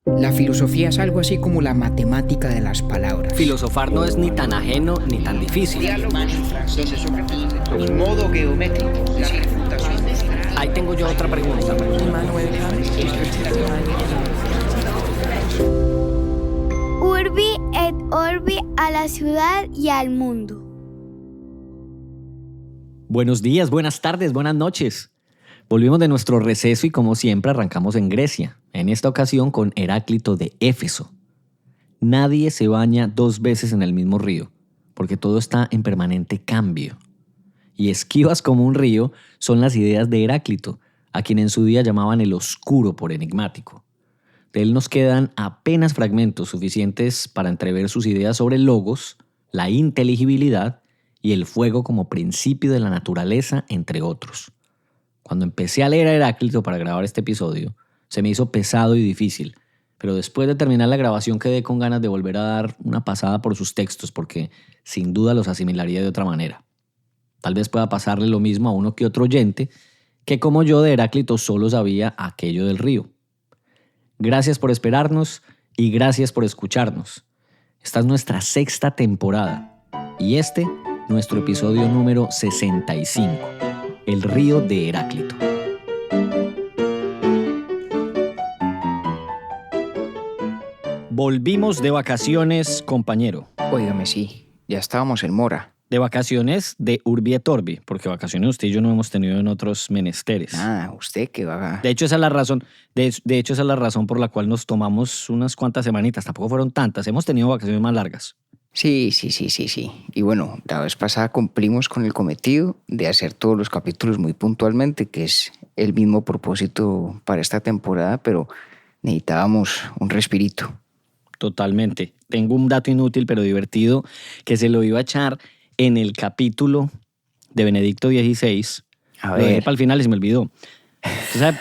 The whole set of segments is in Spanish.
La filosofía es algo así como la matemática de las palabras. Filosofar no es ni tan ajeno ni tan difícil. Y modo geométrico, la refutación. Ahí tengo yo otra pregunta. Urbi et Orbi, a la ciudad y al mundo. Buenos días, buenas tardes, buenas noches. Volvimos de nuestro receso y como siempre arrancamos en Grecia, en esta ocasión con Heráclito de Éfeso. Nadie se baña 2 veces en el mismo río, porque todo está en permanente cambio. Y esquivas como un río son las ideas de Heráclito, a quien en su día llamaban el oscuro por enigmático. De él nos quedan apenas fragmentos suficientes para entrever sus ideas sobre el logos, la inteligibilidad y el fuego como principio de la naturaleza, entre otros. Cuando empecé a leer a Heráclito para grabar este episodio, se me hizo pesado y difícil, pero después de terminar la grabación quedé con ganas de volver a dar una pasada por sus textos porque sin duda los asimilaría de otra manera. Tal vez pueda pasarle lo mismo a uno que otro oyente que como yo de Heráclito solo sabía aquello del río. Gracias por esperarnos y gracias por escucharnos. Esta es nuestra 6ª temporada y este, nuestro episodio número 65, El río de Heráclito. Volvimos de vacaciones, compañero. Óigame, sí, ya estábamos en Mora. De vacaciones de Urbi et Orbi, porque vacaciones usted y yo no hemos tenido en otros menesteres. Usted que va. De hecho, esa es la razón. De hecho, esa es la razón por la cual nos tomamos unas cuantas semanitas. Tampoco fueron tantas. Hemos tenido vacaciones más largas. Sí. Y bueno, la vez pasada cumplimos con el cometido de hacer todos los capítulos muy puntualmente, que es el mismo propósito para esta temporada, pero necesitábamos un respirito. Totalmente. Tengo un dato inútil pero divertido que se lo iba a echar en el capítulo de Benedicto XVI. A Lo dejé ver. para el final y se me olvidó.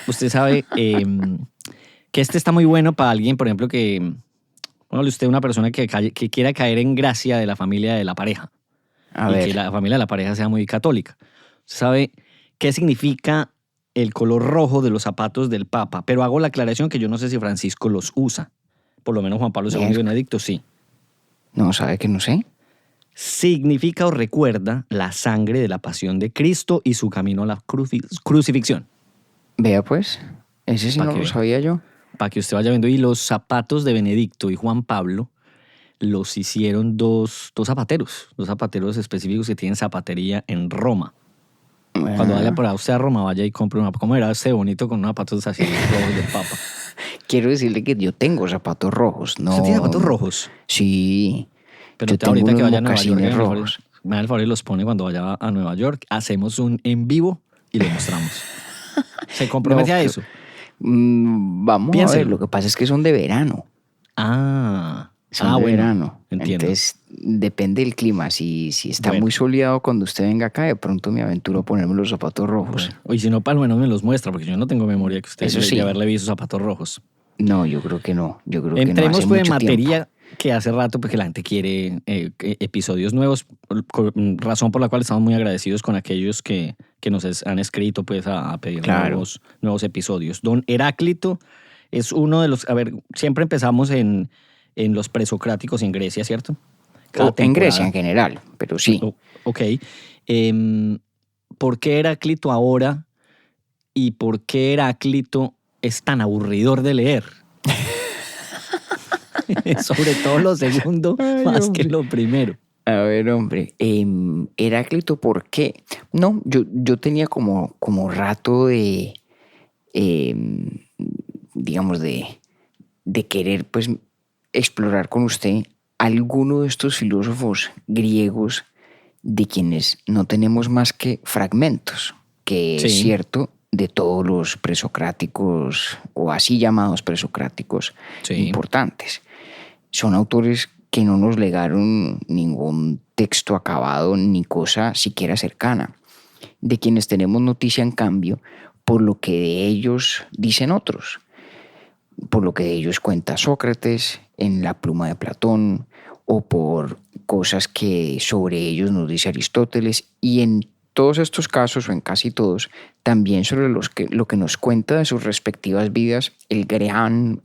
Usted sabe que este está muy bueno para alguien, por ejemplo, que... Póngale usted una persona que quiera caer en gracia de la familia de la pareja. A y ver. que la familia de la pareja sea muy católica. ¿Usted sabe qué significa el color rojo de los zapatos del Papa? Pero hago la aclaración que yo no sé si Francisco los usa. Por lo menos Juan Pablo II y Benedicto sí. No, ¿sabe que no sé? Significa o recuerda la sangre de la pasión de Cristo y su camino a la crucifixión. Vea pues, ese sí Pa' no que lo vea. sabía yo. Para que usted vaya viendo. Y los zapatos de Benedicto y Juan Pablo los hicieron dos zapateros específicos que tienen zapatería en Roma. Cuando vaya por usted a Roma, vaya y compre una. ¿Cómo era ese bonito con unos zapatos así rojos del Papa? Quiero decirle que yo tengo zapatos rojos. No. ¿Usted tiene zapatos rojos? Sí. Pero yo usted ahorita tengo que unos vaya a Nueva York, mocasines rojos. me da el favor y los pone cuando vaya a Nueva York. Hacemos un en vivo y lo mostramos. ¿Se compromete No, a pero- eso? Vamos a Piénselo. ver, lo que pasa es que son de verano. Son de Bueno, verano. entiendo. Entonces, depende del clima. Si está Bueno. muy soleado cuando usted venga acá, de pronto me aventuro a ponerme los zapatos rojos. Y si no, para menos me los muestra, porque yo no tengo memoria que usted Eso sí. de haberle visto zapatos rojos. No, yo creo que no. Yo creo que no Entremos hace pues en mucho materia que hace rato pues, que la gente quiere episodios nuevos, razón por la cual estamos muy agradecidos con aquellos que nos han escrito pues, a pedir Claro. nuevos episodios. Don Heráclito es uno de los... A ver, siempre empezamos en los presocráticos en Grecia, ¿cierto? tiempo. Cada En Grecia temporada. en general, pero sí. Ok. ¿Por qué Heráclito ahora y por qué Heráclito es tan aburridor de leer? Sobre todo lo segundo, Ay, más hombre. que lo primero. A ver, hombre, Heráclito, ¿por qué? No, yo tenía como rato de, digamos, de querer, pues, explorar con usted alguno de estos filósofos griegos de quienes no tenemos más que fragmentos, que Sí. es cierto de todos los presocráticos o así llamados presocráticos Sí. importantes. Son autores que no nos legaron ningún texto acabado ni cosa siquiera cercana, de quienes tenemos noticia en cambio por lo que de ellos dicen otros, por lo que de ellos cuenta Sócrates en La pluma de Platón o por cosas que sobre ellos nos dice Aristóteles y en todos estos casos, o en casi todos, también sobre lo que nos cuenta de sus respectivas vidas el gran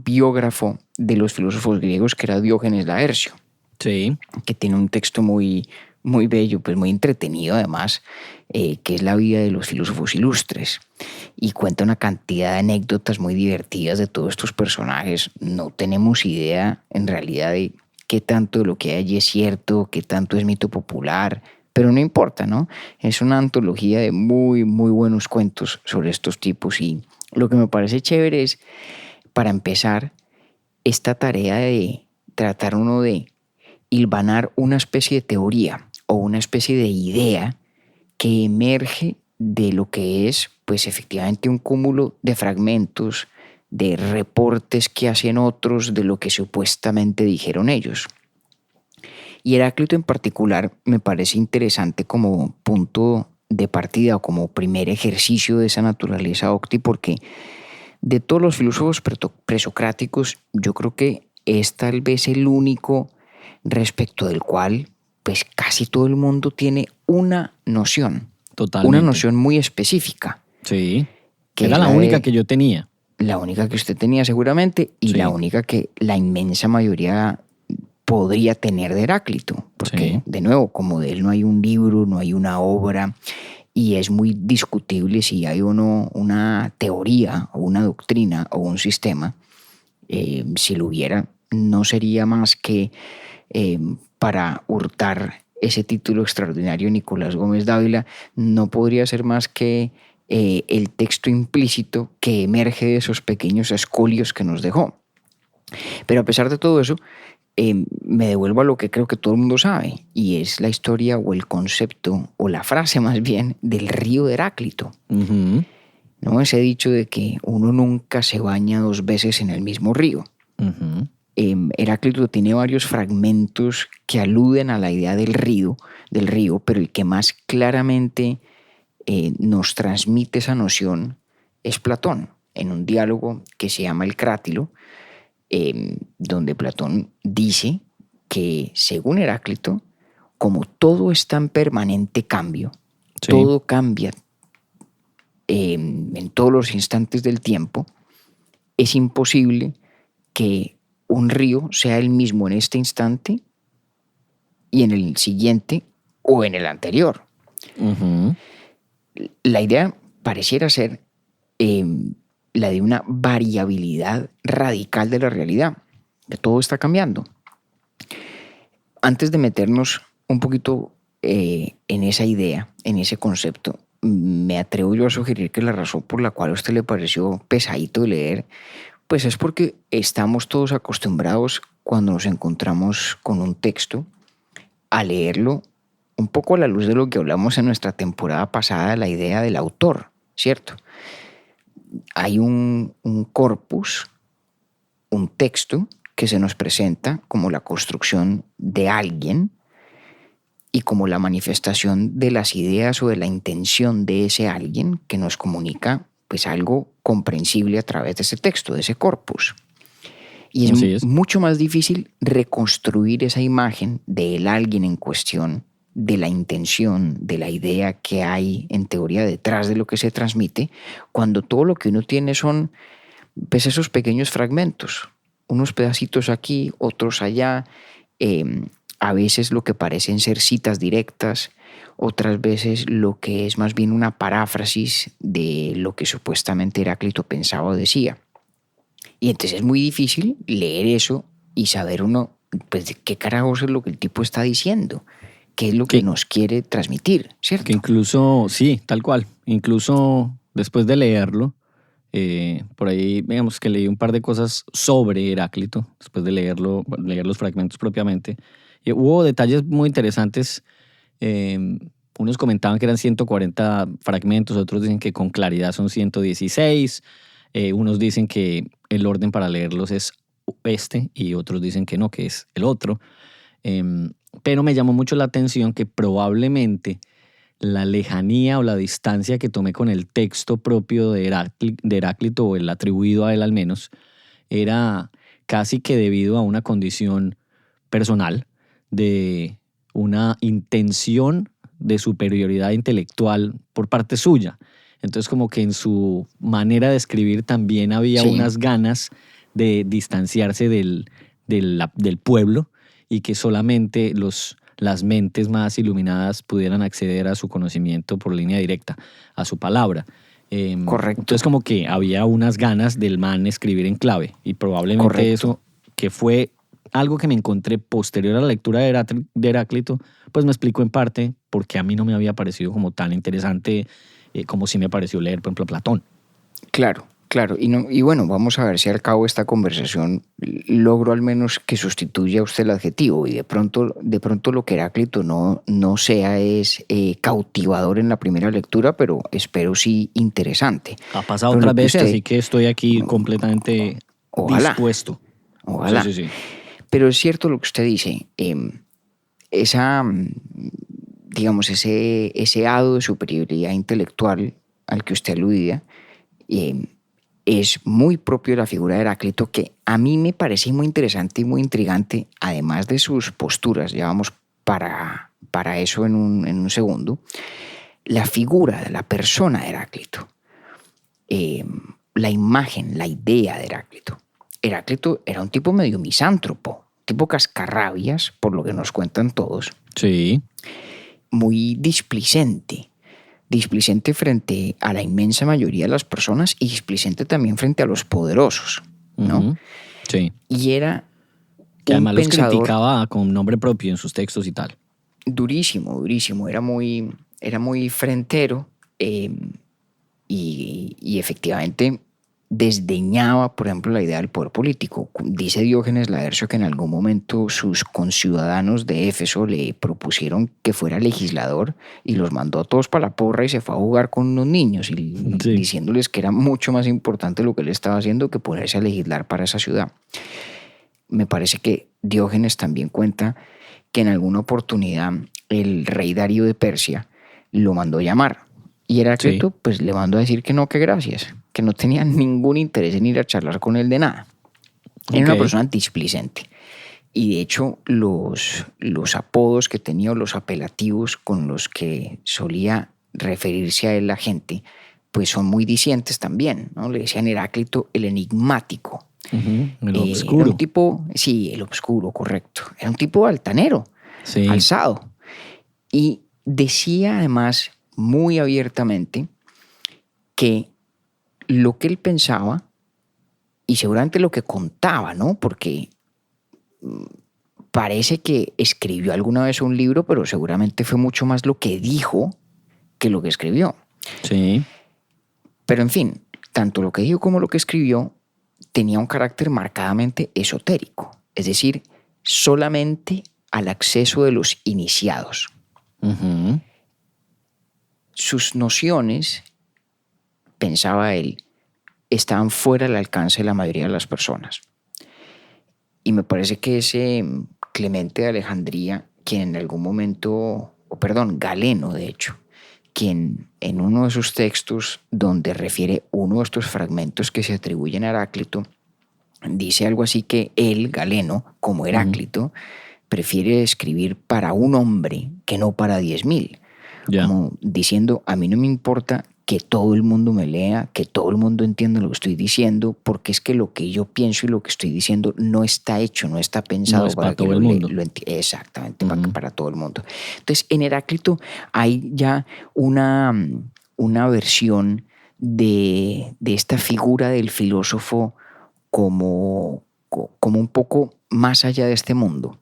biógrafo de los filósofos griegos, que era Diógenes Laercio, Sí. que tiene un texto muy, muy bello, pues muy entretenido además, que es la vida de los filósofos ilustres. Y cuenta una cantidad de anécdotas muy divertidas de todos estos personajes. No tenemos idea en realidad de qué tanto de lo que hay allí es cierto, qué tanto es mito popular, pero no importa, ¿no? Es una antología de muy, muy buenos cuentos sobre estos tipos, y lo que me parece chévere es, para empezar, esta tarea de tratar uno de hilvanar una especie de teoría o una especie de idea que emerge de lo que es, pues efectivamente, un cúmulo de fragmentos, de reportes que hacen otros de lo que supuestamente dijeron ellos. Y Heráclito en particular me parece interesante como punto de partida o como primer ejercicio de esa naturaleza, Octi, porque de todos los filósofos presocráticos, yo creo que es tal vez el único respecto del cual pues casi todo el mundo tiene una noción. Totalmente. Una noción muy específica. Sí. Que era es la única que yo tenía. La única que usted tenía seguramente, y Sí. la única que la inmensa mayoría podría tener de Heráclito. Porque, Sí. de nuevo, como de él no hay un libro, no hay una obra, y es muy discutible si hay o no una teoría o una doctrina o un sistema. Si lo hubiera, no sería más que para hurtar ese título extraordinario Nicolás Gómez Dávila, no podría ser más que el texto implícito que emerge de esos pequeños escolios que nos dejó. Pero a pesar de todo eso, me devuelvo a lo que creo que todo el mundo sabe, y es la historia o el concepto, o la frase más bien, del río de Heráclito. Ujú. ¿No? Ese dicho de que uno nunca se baña dos veces en el mismo río. Ujú. Heráclito tiene varios fragmentos que aluden a la idea del río, pero el que más claramente nos transmite esa noción es Platón, en un diálogo que se llama el Crátilo, donde Platón dice que, según Heráclito, como todo está en permanente cambio, Sí. todo cambia en todos los instantes del tiempo, es imposible que un río sea el mismo en este instante y en el siguiente o en el anterior. Ujú. La idea pareciera ser la de una variabilidad radical de la realidad, que todo está cambiando. Antes de meternos un poquito en esa idea, en ese concepto, me atrevo yo a sugerir que la razón por la cual a usted le pareció pesadito de leer, pues es porque estamos todos acostumbrados, cuando nos encontramos con un texto, a leerlo un poco a la luz de lo que hablamos en nuestra temporada pasada, la idea del autor, ¿cierto? Hay un corpus, un texto que se nos presenta como la construcción de alguien y como la manifestación de las ideas o de la intención de ese alguien, que nos comunica pues algo comprensible a través de ese texto, de ese corpus. Y Así es. mucho más difícil reconstruir esa imagen del alguien en cuestión, de la intención, de la idea que hay en teoría detrás de lo que se transmite, cuando todo lo que uno tiene son pues esos pequeños fragmentos, unos pedacitos aquí, otros allá, a veces lo que parecen ser citas directas, otras veces lo que es más bien una paráfrasis de lo que supuestamente Heráclito pensaba o decía. Y entonces es muy difícil leer eso y saber uno, pues, de qué carajos es lo que el tipo está diciendo, qué es lo que nos quiere transmitir, ¿cierto? Que incluso, sí, tal cual, incluso después de leerlo, por ahí, digamos que leí un par de cosas sobre Heráclito, después de leer los fragmentos propiamente. Y hubo detalles muy interesantes. Unos comentaban que eran 140 fragmentos, otros dicen que con claridad son 116. Unos dicen que el orden para leerlos es este y otros dicen que no, que es el otro. Pero me llamó mucho la atención que probablemente la lejanía o la distancia que tomé con el texto propio de Heráclito, o el atribuido a él al menos, era casi que debido a una condición personal, de una intención de superioridad intelectual por parte suya. Entonces como que en su manera de escribir también había Sí. unas ganas de distanciarse del pueblo y que solamente las mentes más iluminadas pudieran acceder a su conocimiento por línea directa, a su palabra. Correcto. Entonces como que había unas ganas del man escribir en clave y probablemente Correcto. eso, que fue algo que me encontré posterior a la lectura de Heráclito, pues me explicó en parte porque a mí no me había parecido como tan interesante como sí me pareció leer, por ejemplo, a Platón. Claro, claro. Y bueno, vamos a ver si al cabo de esta conversación logro al menos que sustituya usted el adjetivo y de pronto lo que Heráclito no sea es cautivador en la primera lectura, pero espero sí interesante. Ha pasado Pero lo otras que veces, usted- así que estoy aquí completamente Ojalá. dispuesto. Ojalá. Sí. Pero es cierto lo que usted dice. Digamos, ese hado de superioridad intelectual al que usted aludía, es muy propio de la figura de Heráclito, que a mí me parece muy interesante y muy intrigante, además de sus posturas. Ya vamos para eso en un segundo. La figura de la persona de Heráclito, la imagen, la idea de Heráclito. Heráclito era un tipo medio misántropo, tipo cascarrabias, por lo que nos cuentan todos, Sí. muy displicente frente a la inmensa mayoría de las personas y displicente también frente a los poderosos, ¿no? Ujú. Sí. Y era Que un además los pensador criticaba con nombre propio en sus textos y tal. durísimo, era muy frentero, y efectivamente desdeñaba, por ejemplo, la idea del poder político. Dice Diógenes Laercio que en algún momento sus conciudadanos de Éfeso le propusieron que fuera legislador y los mandó a todos para la porra y se fue a jugar con unos niños y Sí. diciéndoles que era mucho más importante lo que él estaba haciendo que ponerse a legislar para esa ciudad. Me parece que Diógenes también cuenta que en alguna oportunidad el rey Darío de Persia lo mandó llamar y Heráclito pues le mandó a decir que no, que gracias, que no tenía ningún interés en ir a charlar con él de nada. Era una Ok. persona displicente y de hecho los apodos que tenía, o los apelativos con los que solía referirse a él la gente, pues son muy dicientes también, ¿no? Le decían Heráclito el enigmático. Ujú. El Era obscuro. un tipo, sí, el obscuro, correcto. Era un tipo altanero, Sí. alzado. Y decía además muy abiertamente que lo que él pensaba y seguramente lo que contaba, ¿no? Porque parece que escribió alguna vez un libro, pero seguramente fue mucho más lo que dijo que lo que escribió. Sí. Pero en fin, tanto lo que dijo como lo que escribió tenía un carácter marcadamente esotérico, es decir, solamente al acceso de los iniciados. Ujú. Sus nociones, pensaba él, estaban fuera del alcance de la mayoría de las personas. Y me parece que ese Clemente de Alejandría, quien en algún momento, Galeno de hecho, quien en uno de sus textos donde refiere uno de estos fragmentos que se atribuyen a Heráclito, dice algo así que él, Galeno, como Heráclito, prefiere escribir para un hombre que no para 10.000. Ya. Como diciendo, a mí no me importa que todo el mundo me lea, que todo el mundo entienda lo que estoy diciendo, porque es que lo que yo pienso y lo que estoy diciendo no está hecho, no está pensado No es para que todo el mundo. exactamente, Ujú. para todo el mundo. Entonces, en Heráclito hay ya una versión de esta figura del filósofo como un poco más allá de este mundo.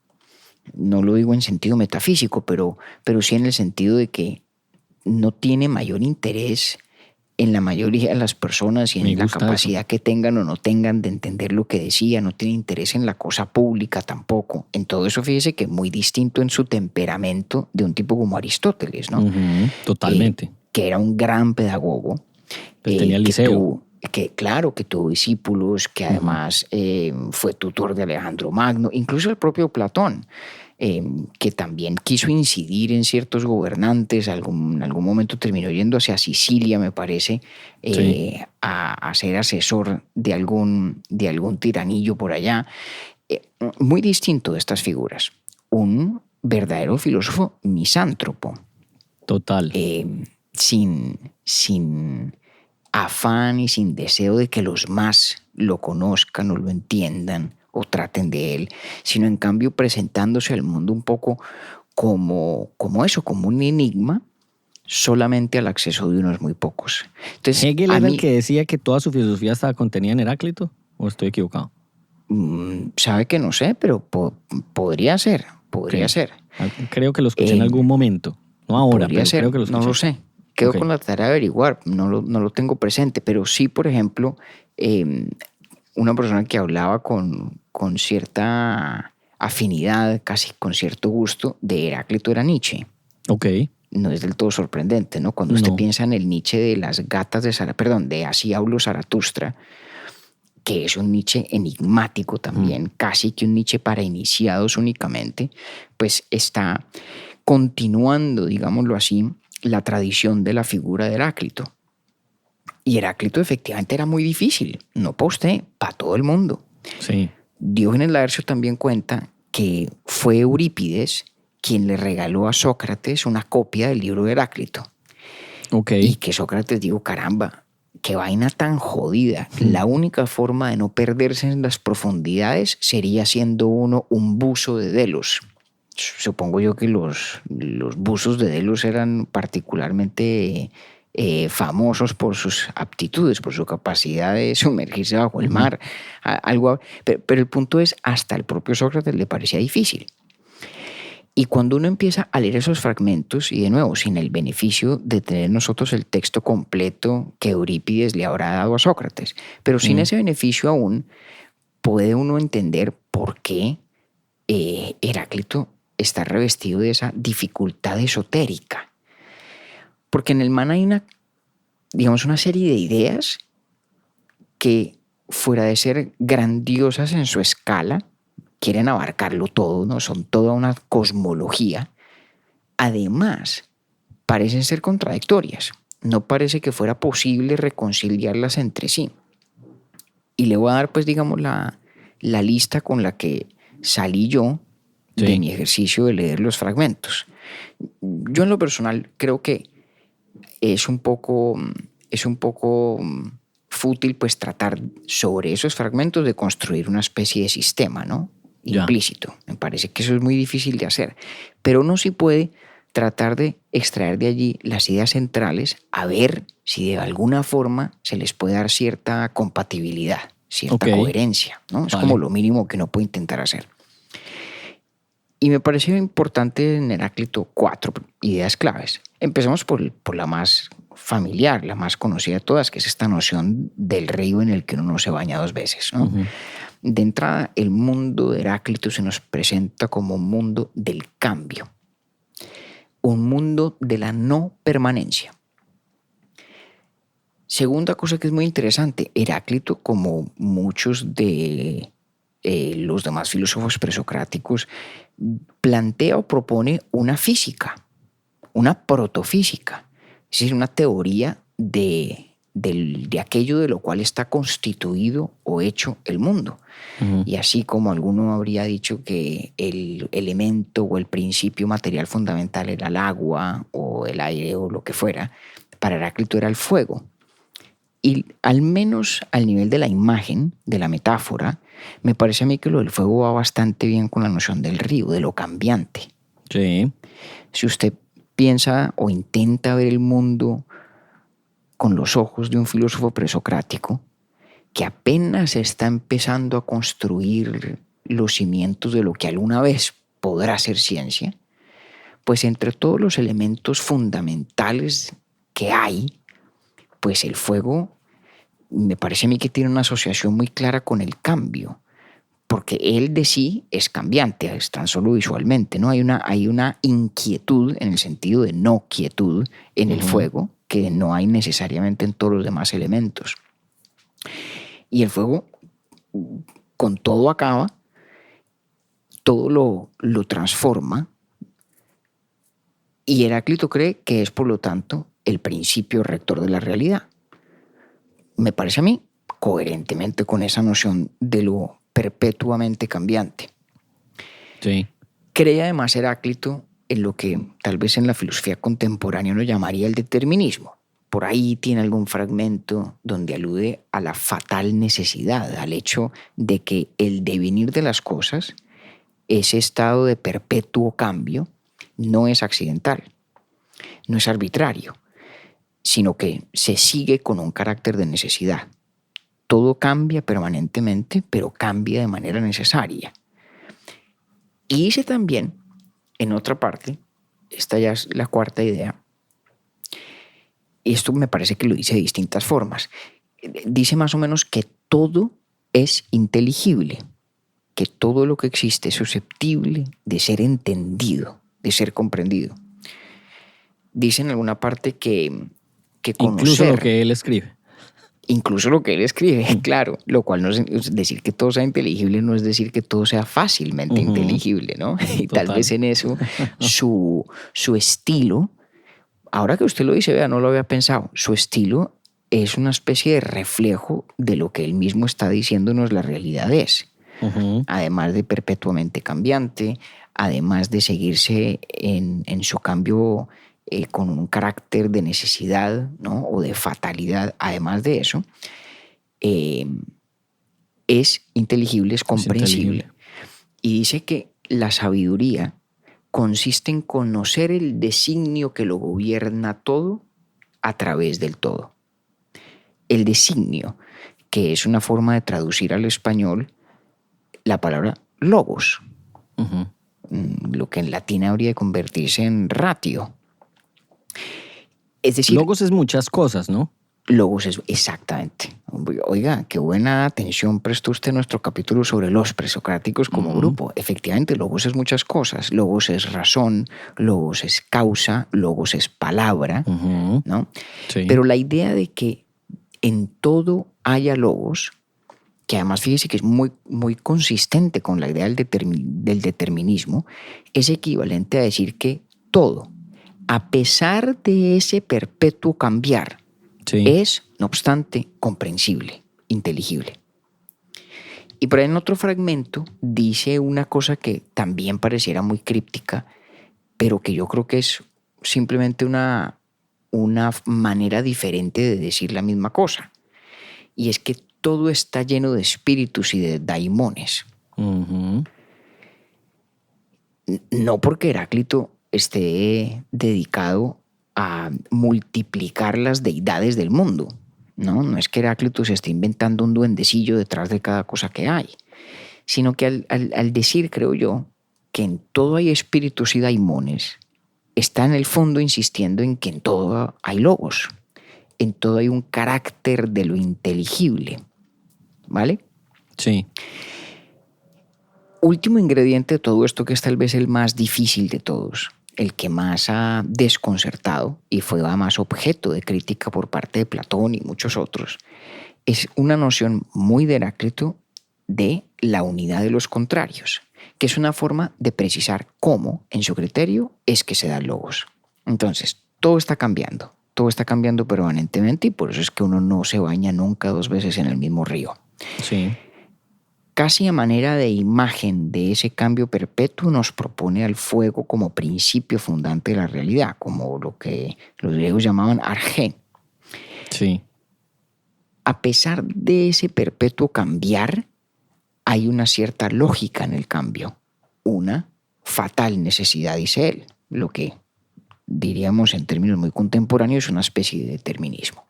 No lo digo en sentido metafísico, pero sí en el sentido de que no tiene mayor interés en la mayoría de las personas y Me en la gusta capacidad que tengan o no tengan de entender lo que decía, no tiene interés en la cosa pública tampoco. En todo eso fíjese que muy distinto en su temperamento de un tipo como Aristóteles, ¿no? Ujú. Totalmente. Que era un gran pedagogo. Pues tenía el liceo. Que tuvo discípulos, que además fue tutor de Alejandro Magno, incluso el propio Platón, que también quiso incidir en ciertos gobernantes. En algún momento terminó yendo hacia Sicilia, me parece, a ser asesor de algún tiranillo por allá. Muy distinto de estas figuras. Un verdadero filósofo misántropo. Total. Sin afán y sin deseo de que los más lo conozcan o lo entiendan o traten de él, sino en cambio presentándose al mundo un poco como eso, como un enigma solamente al acceso de unos muy pocos. Entonces, ¿Hegel a era el mí, que decía que toda su filosofía estaba contenida en Heráclito? ¿O estoy equivocado? sabe que no sé, pero podría ser, Ok. podría ser. Creo que lo escuché en Eh, algún momento. No ahora, Podría pero ser, creo que lo no lo escuché. sé. Quedo Ok. con la tarea de averiguar, no lo tengo presente, pero sí, por ejemplo, una persona que hablaba con cierta afinidad, casi con cierto gusto, de Heráclito era Nietzsche. Ok. No es del todo sorprendente, ¿no? Cuando usted No. piensa en el Nietzsche de las gatas de Así habló Zaratustra, que es un Nietzsche enigmático también, casi que un Nietzsche para iniciados únicamente, pues está continuando, digámoslo así, la tradición de la figura de Heráclito. Y Heráclito efectivamente era muy difícil, no para usted, para todo el mundo. Sí. Diógenes Laercio también cuenta que fue Eurípides quien le regaló a Sócrates una copia del libro de Heráclito. Ok. Y que Sócrates dijo, caramba, qué vaina tan jodida. La única forma de no perderse en las profundidades sería siendo uno un buzo de Delos. Supongo yo que los buzos de Delos eran particularmente famosos por sus aptitudes, por su capacidad de sumergirse bajo el mar. Pero el punto es, hasta el propio Sócrates le parecía difícil. Y cuando uno empieza a leer esos fragmentos, y de nuevo, sin el beneficio de tener nosotros el texto completo que Eurípides le habrá dado a Sócrates, pero sin ese beneficio aún, puede uno entender por qué Heráclito está revestido de esa dificultad esotérica. Porque en el man hay una serie de ideas que, fuera de ser grandiosas en su escala, quieren abarcarlo todo, ¿no? Son toda una cosmología. Además, parecen ser contradictorias. No parece que fuera posible reconciliarlas entre sí. Y le voy a dar, pues, digamos, la lista con la que salí yo de mi ejercicio de leer los fragmentos. Yo en lo personal creo que es un poco fútil, pues, tratar sobre esos fragmentos de construir una especie de sistema, ¿no? Implícito. Me parece que eso es muy difícil de hacer. Pero uno sí puede tratar de extraer de allí las ideas centrales, a ver si de alguna forma se les puede dar cierta compatibilidad, cierta coherencia, ¿no? Es como lo mínimo que uno puede intentar hacer. Y me pareció importante en Heráclito 4 ideas claves. Empecemos por la más familiar, la más conocida de todas, que es esta noción del río en el que uno no se baña dos veces, ¿no? De entrada, el mundo de Heráclito se nos presenta como un mundo del cambio, un mundo de la no permanencia. Segunda cosa que es muy interesante, Heráclito, como muchos de los demás filósofos presocráticos, plantea o propone una física, una protofísica, es decir, una teoría de aquello de lo cual está constituido o hecho el mundo. Y así como alguno habría dicho que el elemento o el principio material fundamental era el agua o el aire o lo que fuera, para Heráclito era el fuego. Y al menos al nivel de la imagen, de la metáfora, me parece a mí que lo del fuego va bastante bien con la noción del río, de lo cambiante. Sí. Si usted piensa o intenta ver el mundo con los ojos de un filósofo presocrático que apenas está empezando a construir los cimientos de lo que alguna vez podrá ser ciencia, pues entre todos los elementos fundamentales que hay, pues el fuego me parece a mí que tiene una asociación muy clara con el cambio, porque él de sí es cambiante, es tan solo visualmente, ¿no? Hay una inquietud en el sentido de no quietud en el fuego que no hay necesariamente en todos los demás elementos. Y el fuego con todo acaba, todo lo transforma, y Heráclito cree que es, por lo tanto, el principio rector de la realidad. Me parece a mí coherentemente con esa noción de lo perpetuamente cambiante. Sí. Cree además Heráclito en lo que tal vez en la filosofía contemporánea uno llamaría el determinismo. Por ahí tiene algún fragmento donde alude a la fatal necesidad, al hecho de que el devenir de las cosas, ese estado de perpetuo cambio, no es accidental, no es arbitrario, sino que se sigue con un carácter de necesidad. Todo cambia permanentemente, pero cambia de manera necesaria. Y dice también, en otra parte, esta ya es la cuarta idea, esto me parece que lo dice de distintas formas. Dice más o menos que todo es inteligible, que todo lo que existe es susceptible de ser entendido, de ser comprendido. Dice en alguna parte que conocer... Incluso lo que él escribe. Incluso lo que él escribe, claro, lo cual no es decir que todo sea inteligible, no es decir que todo sea fácilmente inteligible, ¿no? Y Total. tal vez en eso su estilo, ahora que usted lo dice, vea, no lo había pensado, su estilo es una especie de reflejo de lo que él mismo está diciéndonos la realidad es. Además de perpetuamente cambiante, además de seguirse en su cambio con un carácter de necesidad, ¿no? O de fatalidad, además de eso, es inteligible, es comprensible. Y dice que la sabiduría consiste en conocer el designio que lo gobierna todo a través del todo. El designio, que es una forma de traducir al español la palabra logos, lo que en latín habría de convertirse en ratio. Es decir, Logos es muchas cosas, ¿no? logos es exactamente. Oiga, qué buena atención prestó usted a nuestro capítulo sobre los presocráticos como grupo. Efectivamente, logos es muchas cosas. Logos es razón, logos es causa, logos es palabra, ¿no? Sí. Pero la idea de que en todo haya logos, que además fíjese que es muy, muy consistente con la idea del determinismo, es equivalente a decir que todo, a pesar de ese perpetuo cambiar, Sí. es, no obstante, comprensible, inteligible. Y por ahí en otro fragmento dice una cosa que también pareciera muy críptica, pero que yo creo que es simplemente una manera diferente de decir la misma cosa. Y es que todo está lleno de espíritus y de daimones. No porque Heráclito esté dedicado a multiplicar las deidades del mundo. No es que Heráclito se esté inventando un duendecillo detrás de cada cosa que hay, sino que al decir, creo yo, que en todo hay espíritus y daimones, está en el fondo insistiendo en que en todo hay logos, en todo hay un carácter de lo inteligible, ¿vale? Sí. Último ingrediente de todo esto, que es tal vez el más difícil de todos, el que más ha desconcertado y fue además objeto de crítica por parte de Platón y muchos otros, es una noción muy de Heráclito de la unidad de los contrarios, que es una forma de precisar cómo, en su criterio, es que se da el logos. Entonces, todo está cambiando permanentemente y por eso es que uno no se baña nunca 2 veces en el mismo río. Sí. Casi a manera de imagen de ese cambio perpetuo nos propone al fuego como principio fundante de la realidad, como lo que los griegos llamaban argé. Sí. A pesar de ese perpetuo cambiar, hay una cierta lógica en el cambio, una fatal necesidad, dice él, lo que diríamos en términos muy contemporáneos es una especie de determinismo.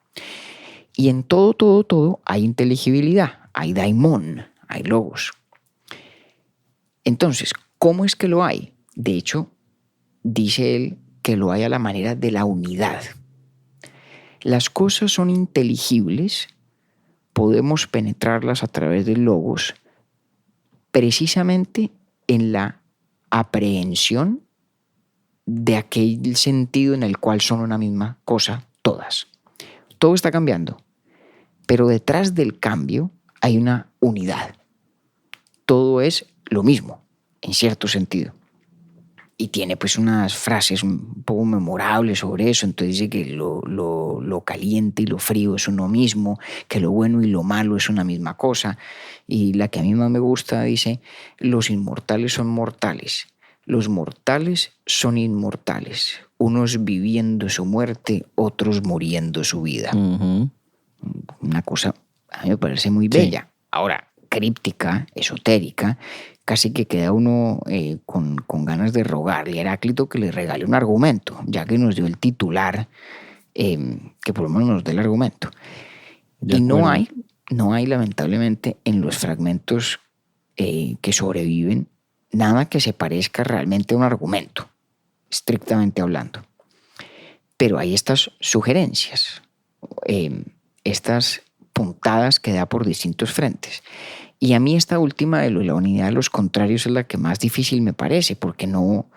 Y en todo hay inteligibilidad, hay daimón, hay logos. Entonces, ¿cómo es que lo hay? De hecho, dice él que lo hay a la manera de la unidad. Las cosas son inteligibles, podemos penetrarlas a través del logos, precisamente en la aprehensión de aquel sentido en el cual son una misma cosa todas. Todo está cambiando, pero detrás del cambio hay una unidad. Todo es lo mismo, en cierto sentido. Y tiene pues unas frases un poco memorables sobre eso. Entonces dice que lo caliente y lo frío es uno mismo, que lo bueno y lo malo es una misma cosa. Y la que a mí más me gusta dice, los inmortales son mortales, Los mortales son inmortales, unos viviendo su muerte, otros muriendo su vida. Ujú. Una cosa a mí me parece muy Sí. bella. Ahora, críptica, esotérica, casi que queda uno con ganas de rogarle a Heráclito que le regale un argumento, ya que nos dio el titular, que por lo menos nos dé el argumento. De Y no acuerdo. hay lamentablemente en los fragmentos que sobreviven nada que se parezca realmente a un argumento, estrictamente hablando. Pero hay estas sugerencias, estas puntadas que da por distintos frentes. Y a mí esta última de la unidad de los contrarios es la que más difícil me parece, porque no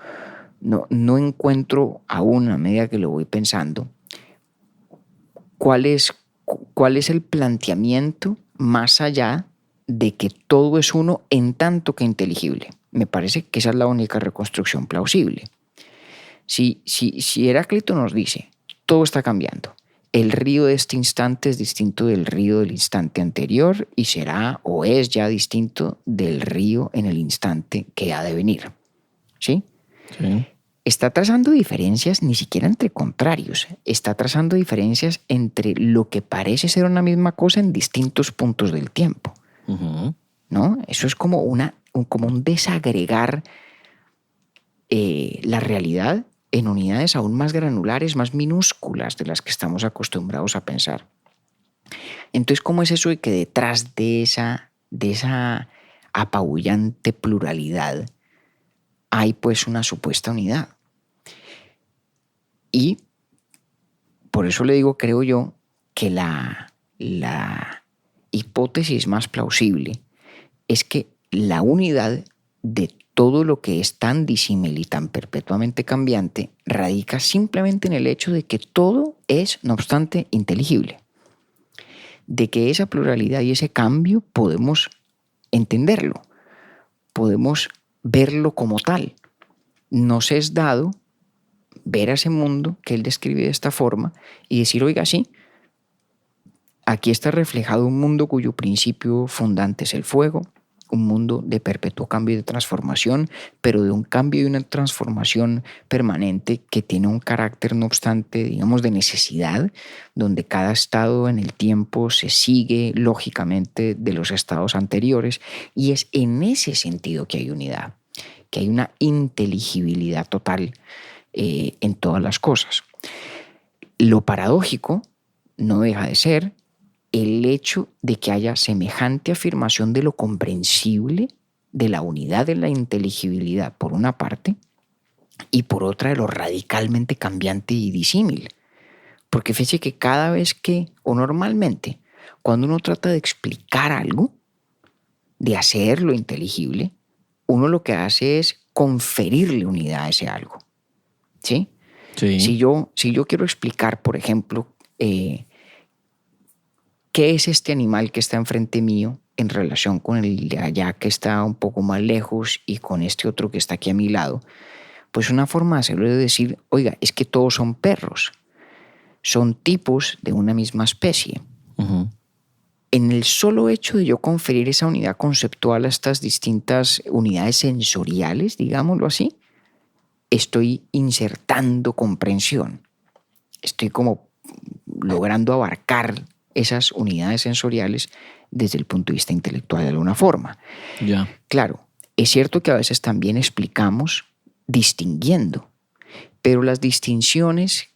encuentro aún, a medida que lo voy pensando, cuál es el planteamiento más allá de que todo es uno en tanto que inteligible. Me parece que esa es la única reconstrucción plausible. Si Heráclito nos dice, todo está cambiando, el río de este instante es distinto del río del instante anterior y será o es ya distinto del río en el instante que ha de venir. ¿Sí? Sí. Está trazando diferencias ni siquiera entre contrarios, está trazando diferencias entre lo que parece ser una misma cosa en distintos puntos del tiempo. Ujú. ¿No? Eso es como un desagregar la realidad en unidades aún más granulares, más minúsculas de las que estamos acostumbrados a pensar. Entonces, ¿cómo es eso de que detrás de esa apabullante pluralidad hay pues una supuesta unidad? Y por eso le digo, creo yo, que la hipótesis más plausible es que la unidad de todo lo que es tan disímil y tan perpetuamente cambiante radica simplemente en el hecho de que todo es, no obstante, inteligible. De que esa pluralidad y ese cambio podemos entenderlo, podemos verlo como tal. Nos es dado ver a ese mundo que él describe de esta forma y decir, oiga, sí, aquí está reflejado un mundo cuyo principio fundante es el fuego, un mundo de perpetuo cambio y de transformación, pero de un cambio y una transformación permanente que tiene un carácter, no obstante, digamos, de necesidad, donde cada estado en el tiempo se sigue lógicamente de los estados anteriores, y es en ese sentido que hay unidad, que hay una inteligibilidad total en todas las cosas. Lo paradójico no deja de ser el hecho de que haya semejante afirmación de lo comprensible, de la unidad de la inteligibilidad por una parte, y por otra de lo radicalmente cambiante y disímil. Porque fíjese que cada vez que, o normalmente, cuando uno trata de explicar algo, de hacerlo inteligible, uno lo que hace es conferirle unidad a ese algo. ¿Sí? Sí. Si yo quiero explicar, por ejemplo, ¿qué es este animal que está enfrente mío en relación con el de allá que está un poco más lejos y con este otro que está aquí a mi lado? Pues una forma de hacerlo es decir, oiga, es que todos son perros, son tipos de una misma especie. Ujú. En el solo hecho de yo conferir esa unidad conceptual a estas distintas unidades sensoriales, digámoslo así, estoy insertando comprensión. Estoy como logrando abarcar esas unidades sensoriales desde el punto de vista intelectual de alguna forma. Ya. Claro, es cierto que a veces también explicamos distinguiendo, pero las distinciones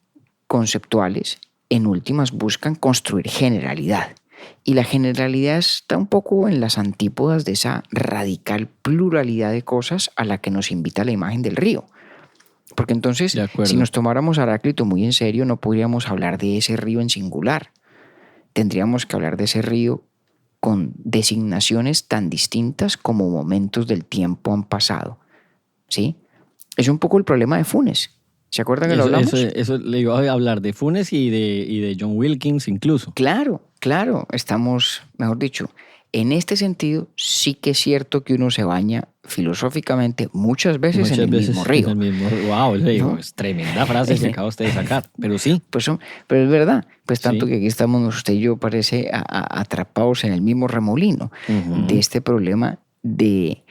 conceptuales en últimas buscan construir generalidad. Y la generalidad está un poco en las antípodas de esa radical pluralidad de cosas a la que nos invita la imagen del río. Porque entonces, De acuerdo. si nos tomáramos a Heráclito muy en serio, no podríamos hablar de ese río en singular. Tendríamos que hablar de ese río con designaciones tan distintas como momentos del tiempo han pasado. ¿Sí? Es un poco el problema de Funes. ¿Se acuerdan que lo hablamos? Eso le iba a hablar de Funes y de John Wilkins incluso. Claro. Estamos, mejor dicho, en este sentido sí que es cierto que uno se baña filosóficamente muchas veces en el mismo río. En el mismo, wow, ¿No? Es tremenda frase que acaba usted de sacar, pero sí. Pero es verdad, pues tanto Sí. que aquí estamos usted y yo parece atrapados en el mismo remolino Ujú. de este problema de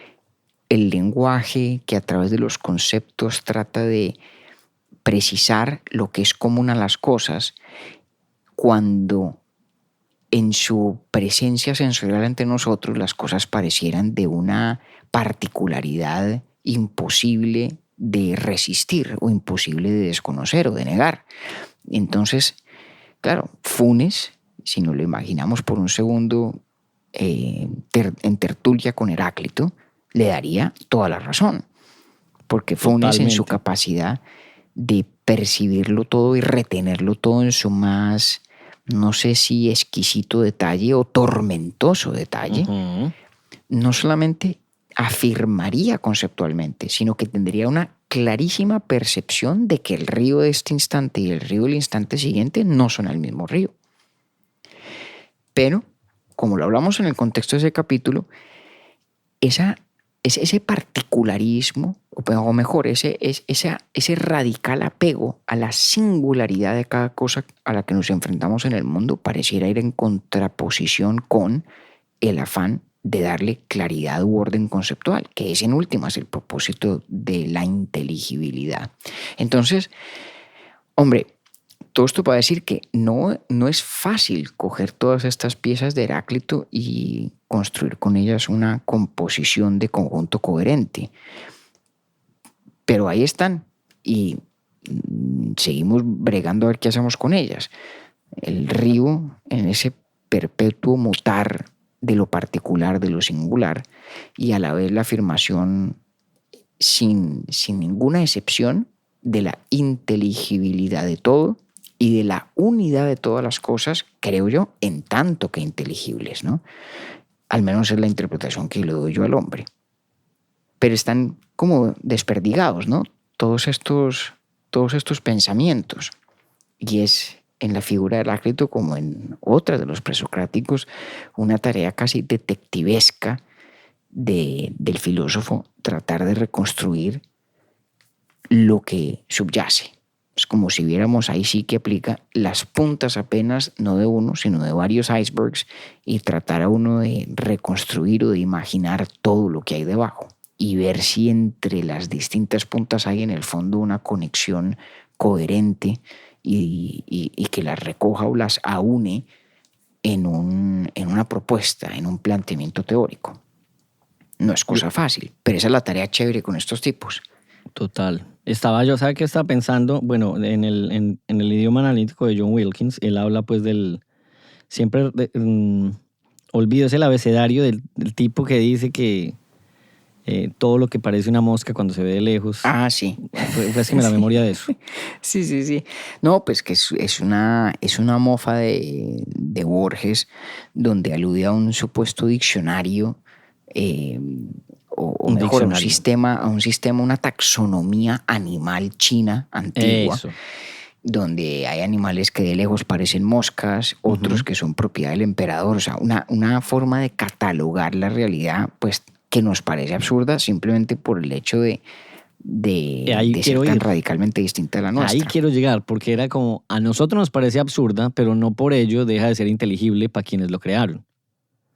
el lenguaje que a través de los conceptos trata de precisar lo que es común a las cosas, cuando en su presencia sensorial ante nosotros las cosas parecieran de una particularidad imposible de resistir o imposible de desconocer o de negar. Entonces, claro, Funes, si nos lo imaginamos por un segundo en tertulia con Heráclito, le daría toda la razón, porque Funes en su capacidad de percibirlo todo y retenerlo todo en su más, no sé si exquisito detalle o tormentoso detalle, no solamente afirmaría conceptualmente, sino que tendría una clarísima percepción de que el río de este instante y el río del instante siguiente no son el mismo río. Pero, como lo hablamos en el contexto de ese capítulo, ese particularismo, o mejor, ese radical apego a la singularidad de cada cosa a la que nos enfrentamos en el mundo pareciera ir en contraposición con el afán de darle claridad u orden conceptual, que es en últimas el propósito de la inteligibilidad. Entonces, hombre, todo esto para decir que no es fácil coger todas estas piezas de Heráclito y construir con ellas una composición de conjunto coherente. Pero ahí están y seguimos bregando a ver qué hacemos con ellas. El río en ese perpetuo mutar de lo particular, de lo singular, y a la vez la afirmación sin ninguna excepción de la inteligibilidad de todo y de la unidad de todas las cosas, creo yo, en tanto que inteligibles, ¿no? Al menos es la interpretación que le doy yo al hombre. Pero están como desperdigados, ¿no? Todos estos pensamientos. Y es en la figura de Heráclito, como en otras de los presocráticos, una tarea casi detectivesca del filósofo tratar de reconstruir lo que subyace. Es como si viéramos, ahí sí que aplica, las puntas apenas, no de uno, sino de varios icebergs, y tratar a uno de reconstruir o de imaginar todo lo que hay debajo y ver si entre las distintas puntas hay en el fondo una conexión coherente y que las recoja o las aúne en una propuesta, en un planteamiento teórico. No es cosa fácil, pero esa es la tarea chévere con estos tipos. Total. ¿Sabe qué estaba pensando? Bueno, en el idioma analítico de John Wilkins, él habla pues siempre olvido, es el abecedario del tipo que dice que todo lo que parece una mosca cuando se ve de lejos. Ah, sí. Fue la memoria de eso. Sí. No, pues que es una mofa de Borges, donde alude a un supuesto diccionario, o mejor, a un sistema, una taxonomía animal china antigua. Eso. Donde hay animales que de lejos parecen moscas, otros que son propiedad del emperador. O sea, una forma de catalogar la realidad, pues, que nos parece absurda simplemente por el hecho de ser tan radicalmente distinta a la nuestra. Ahí quiero llegar, porque era como, a nosotros nos parece absurda, pero no por ello deja de ser inteligible para quienes lo crearon.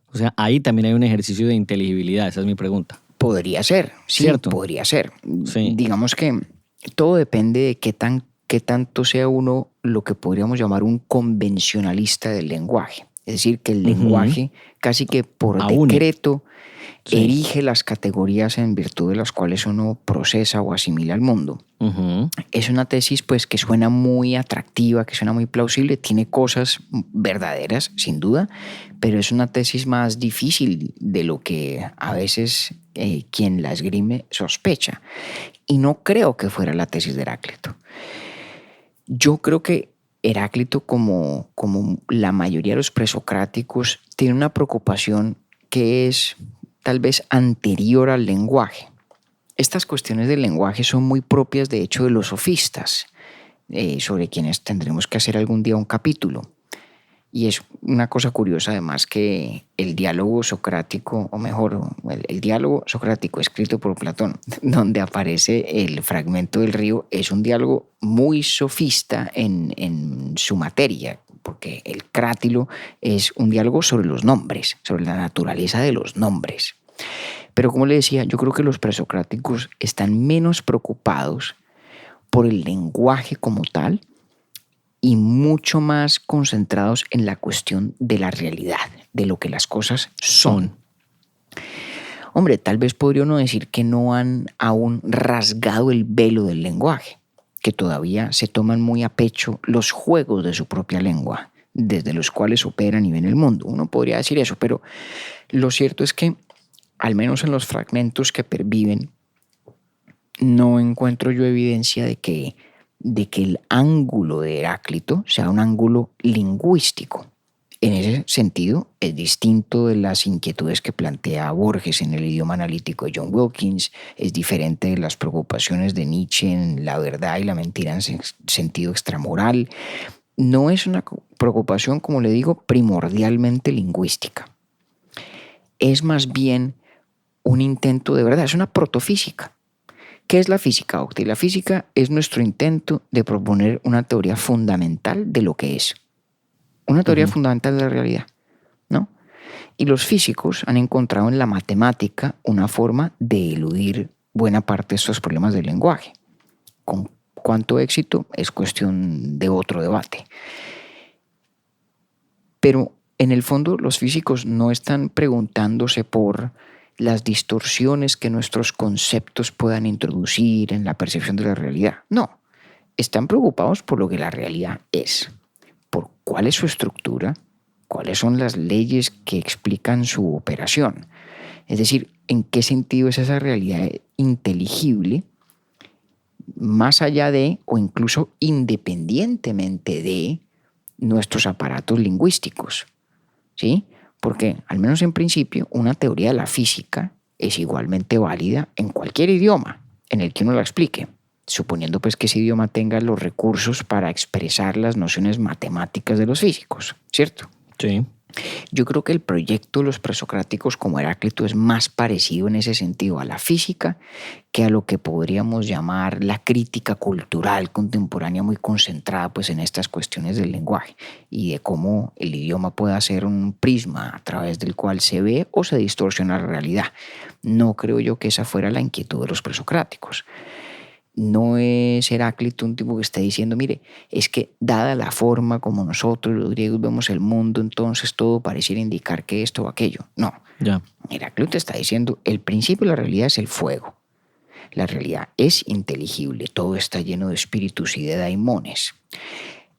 O sea, ahí también hay un ejercicio de inteligibilidad, esa es mi pregunta. Podría ser, sí, ¿cierto? Podría ser. Sí. Digamos que todo depende de qué tanto sea uno lo que podríamos llamar un convencionalista del lenguaje. Es decir, que el lenguaje casi que por decreto erige las categorías en virtud de las cuales uno procesa o asimila el mundo. Es una tesis pues que suena muy atractiva, que suena muy plausible, tiene cosas verdaderas, sin duda, pero es una tesis más difícil de lo que a veces quien la esgrime sospecha. Y no creo que fuera la tesis de Heráclito. Yo creo que Heráclito, como la mayoría de los presocráticos, tiene una preocupación que es tal vez anterior al lenguaje. Estas cuestiones del lenguaje son muy propias, de hecho, de los sofistas, sobre quienes tendremos que hacer algún día un capítulo. Y es una cosa curiosa, además, que el diálogo socrático, o mejor, el diálogo socrático escrito por Platón, donde aparece el fragmento del río, es un diálogo muy sofista en su materia, porque el crátilo es un diálogo sobre los nombres, sobre la naturaleza de los nombres. Pero como le decía, yo creo que los presocráticos están menos preocupados por el lenguaje como tal y mucho más concentrados en la cuestión de la realidad, de lo que las cosas son. Hombre, tal vez podría uno decir que no han aún rasgado el velo del lenguaje, que todavía se toman muy a pecho los juegos de su propia lengua, desde los cuales operan y ven el mundo. Uno podría decir eso, pero lo cierto es que, al menos en los fragmentos que perviven, no encuentro yo evidencia de que el ángulo de Heráclito sea un ángulo lingüístico. En ese sentido, es distinto de las inquietudes que plantea Borges en el idioma analítico de John Wilkins, es diferente de las preocupaciones de Nietzsche en la verdad y la mentira en sentido extramoral. No es una preocupación, como le digo, primordialmente lingüística. Es más bien un intento de verdad, es una protofísica. ¿Qué es la física, Octi? La física es nuestro intento de proponer una teoría fundamental de lo que es. Una teoría fundamental de la realidad, ¿no? Y los físicos han encontrado en la matemática una forma de eludir buena parte de estos problemas del lenguaje. Con cuánto éxito es cuestión de otro debate. Pero en el fondo los físicos no están preguntándose por las distorsiones que nuestros conceptos puedan introducir en la percepción de la realidad. No, están preocupados por lo que la realidad es, por cuál es su estructura, cuáles son las leyes que explican su operación. Es decir, en qué sentido es esa realidad inteligible, más allá de o incluso independientemente de nuestros aparatos lingüísticos, ¿sí? Porque, al menos en principio, una teoría de la física es igualmente válida en cualquier idioma en el que uno la explique, suponiendo pues que ese idioma tenga los recursos para expresar las nociones matemáticas de los físicos, ¿cierto? Sí. Yo creo que el proyecto de los presocráticos como Heráclito es más parecido en ese sentido a la física que a lo que podríamos llamar la crítica cultural contemporánea, muy concentrada pues en estas cuestiones del lenguaje y de cómo el idioma puede ser un prisma a través del cual se ve o se distorsiona la realidad. No creo yo que esa fuera la inquietud de los presocráticos. No es Heráclito un tipo que está diciendo, mire, es que dada la forma como nosotros los griegos vemos el mundo, entonces todo pareciera indicar que esto o aquello. No, Heráclito está diciendo, el principio de la realidad es el fuego. La realidad es inteligible, todo está lleno de espíritus y de daimones.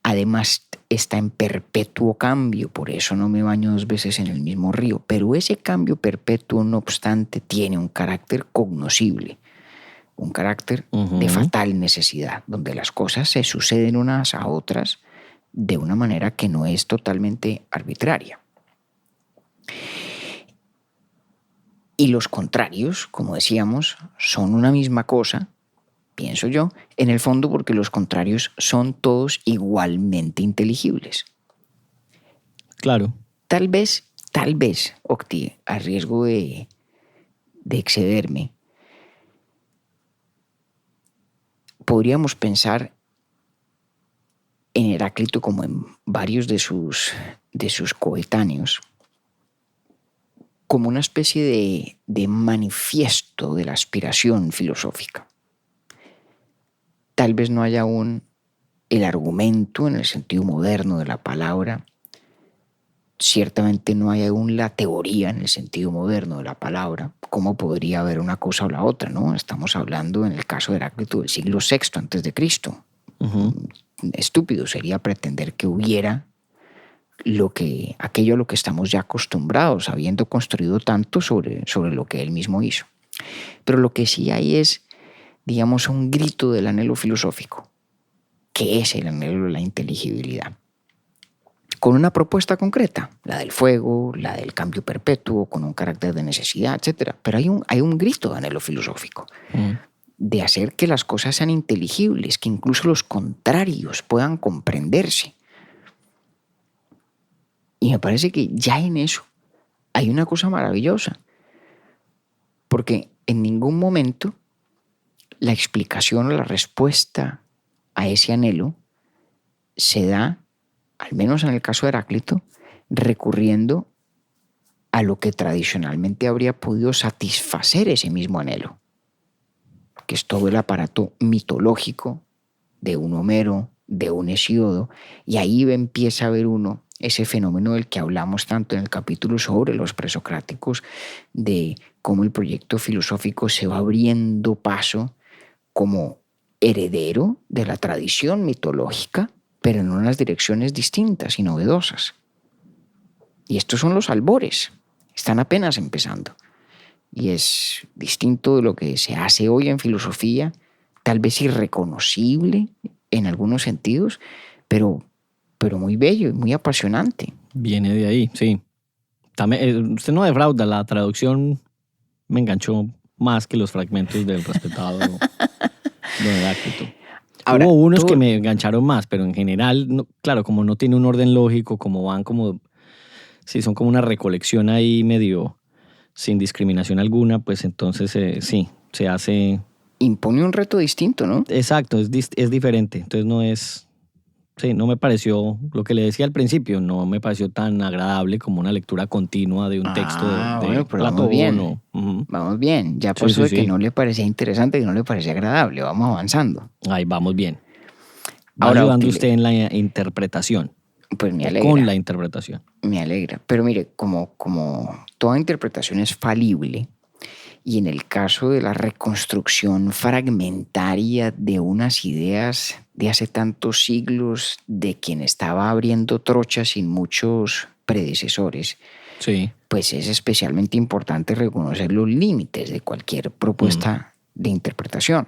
Además está en perpetuo cambio, por eso no me baño 2 veces en el mismo río, pero ese cambio perpetuo, no obstante, tiene un carácter cognoscible. Un carácter de fatal necesidad, donde las cosas se suceden unas a otras de una manera que no es totalmente arbitraria. Y los contrarios, como decíamos, son una misma cosa, pienso yo, en el fondo porque los contrarios son todos igualmente inteligibles. Claro. Tal vez, Octi, a riesgo de excederme, podríamos pensar en Heráclito como en varios de sus coetáneos, como una especie de manifiesto de la aspiración filosófica. Tal vez no haya aún el argumento en el sentido moderno de la palabra, ciertamente no hay aún la teoría en el sentido moderno de la palabra. ¿Cómo podría haber una cosa o la otra, no? Estamos hablando en el caso de Heráclito del siglo VI antes de Cristo. Estúpido sería pretender que hubiera aquello a lo que estamos ya acostumbrados, habiendo construido tanto sobre lo que él mismo hizo. Pero lo que sí hay es, digamos, un grito del anhelo filosófico, que es el anhelo de la inteligibilidad, con una propuesta concreta, la del fuego, la del cambio perpetuo, con un carácter de necesidad, etc. Pero hay un grito de anhelo filosófico, de hacer que las cosas sean inteligibles, que incluso los contrarios puedan comprenderse. Y me parece que ya en eso hay una cosa maravillosa, porque en ningún momento la explicación o la respuesta a ese anhelo se da, al menos en el caso de Heráclito, recurriendo a lo que tradicionalmente habría podido satisfacer ese mismo anhelo, que es todo el aparato mitológico de un Homero, de un Hesíodo, y ahí empieza a ver uno ese fenómeno del que hablamos tanto en el capítulo sobre los presocráticos, de cómo el proyecto filosófico se va abriendo paso como heredero de la tradición mitológica, pero en unas direcciones distintas y novedosas. Y estos son los albores, están apenas empezando. Y es distinto de lo que se hace hoy en filosofía, tal vez irreconocible en algunos sentidos, pero muy bello y muy apasionante. Viene de ahí, sí. También, usted no defrauda, la traducción me enganchó más que los fragmentos del respetado don Heráclito. Ahora, hubo unos que me engancharon más, pero en general, claro, como no tiene un orden lógico, como van como, sí, son como una recolección ahí medio sin discriminación alguna, pues entonces sí, se hace... Impone un reto distinto, ¿no? Exacto, es diferente, entonces no es... Sí, no me pareció, lo que le decía al principio, no me pareció tan agradable como una lectura continua de un texto de bueno, pero Platón. vamos bien. Uh-huh. Vamos bien. Ya pasó de que no le parecía interesante, que no le parecía agradable. Vamos avanzando. Ahí vamos bien. Va Ahora, ayudando usted en la interpretación. Pues me alegra. Con la interpretación. Me alegra. Pero mire, como toda interpretación es falible, y en el caso de la reconstrucción fragmentaria de unas ideas de hace tantos siglos, de quien estaba abriendo trochas sin muchos predecesores, sí, pues es especialmente importante reconocer los límites de cualquier propuesta de interpretación.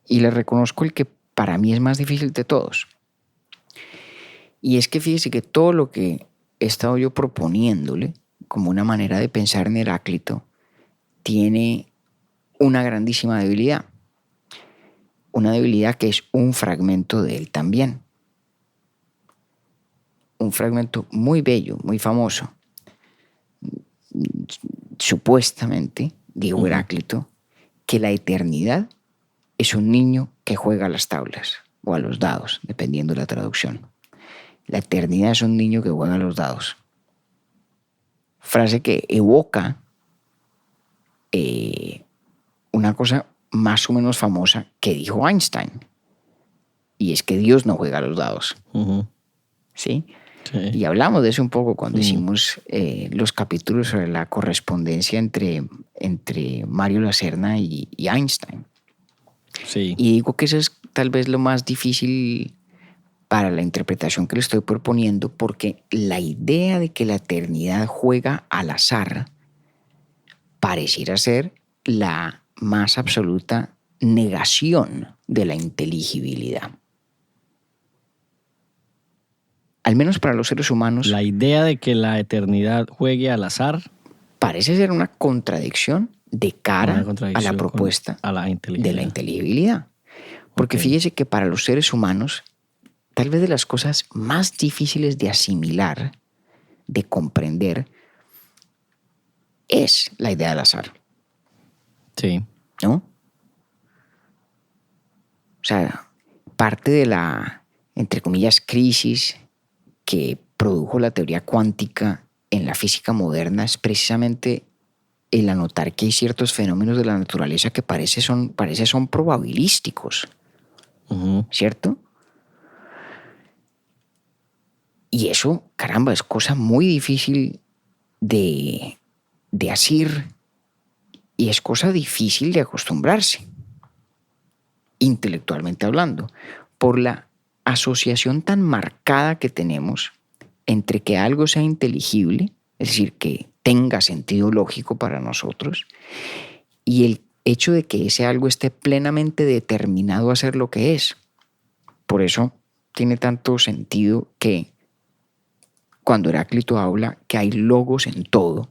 Y le reconozco el que para mí es más difícil de todos. Y es que fíjese que todo lo que he estado yo proponiéndole como una manera de pensar en Heráclito tiene una grandísima debilidad. Una debilidad que es un fragmento de él también. Un fragmento muy bello, muy famoso. Supuestamente, dijo Heráclito, que la eternidad es un niño que juega a las tablas o a los dados, dependiendo de la traducción. La eternidad es un niño que juega a los dados. Frase que evoca una cosa más o menos famosa que dijo Einstein, y es que Dios no juega a los dados. ¿Sí? Sí. Y hablamos de eso un poco cuando hicimos los capítulos sobre la correspondencia entre Mario Lacerna y Einstein. Sí. Y digo que eso es tal vez lo más difícil para la interpretación que le estoy proponiendo, porque la idea de que la eternidad juega al azar pareciera ser la más absoluta negación de la inteligibilidad. Al menos para los seres humanos. La idea de que la eternidad juegue al azar parece ser una contradicción de cara a la propuesta de la inteligibilidad. Porque fíjese que para los seres humanos, tal vez de las cosas más difíciles de asimilar, de comprender, es la idea del azar. Sí. ¿No? O sea, parte de la, entre comillas, crisis que produjo la teoría cuántica en la física moderna es precisamente el anotar que hay ciertos fenómenos de la naturaleza que parece son probabilísticos. ¿Cierto? Y eso, caramba, es cosa muy difícil de asir, y es cosa difícil de acostumbrarse, intelectualmente hablando, por la asociación tan marcada que tenemos entre que algo sea inteligible, es decir, que tenga sentido lógico para nosotros, y el hecho de que ese algo esté plenamente determinado a ser lo que es. Por eso tiene tanto sentido que cuando Heráclito habla que hay logos en todo,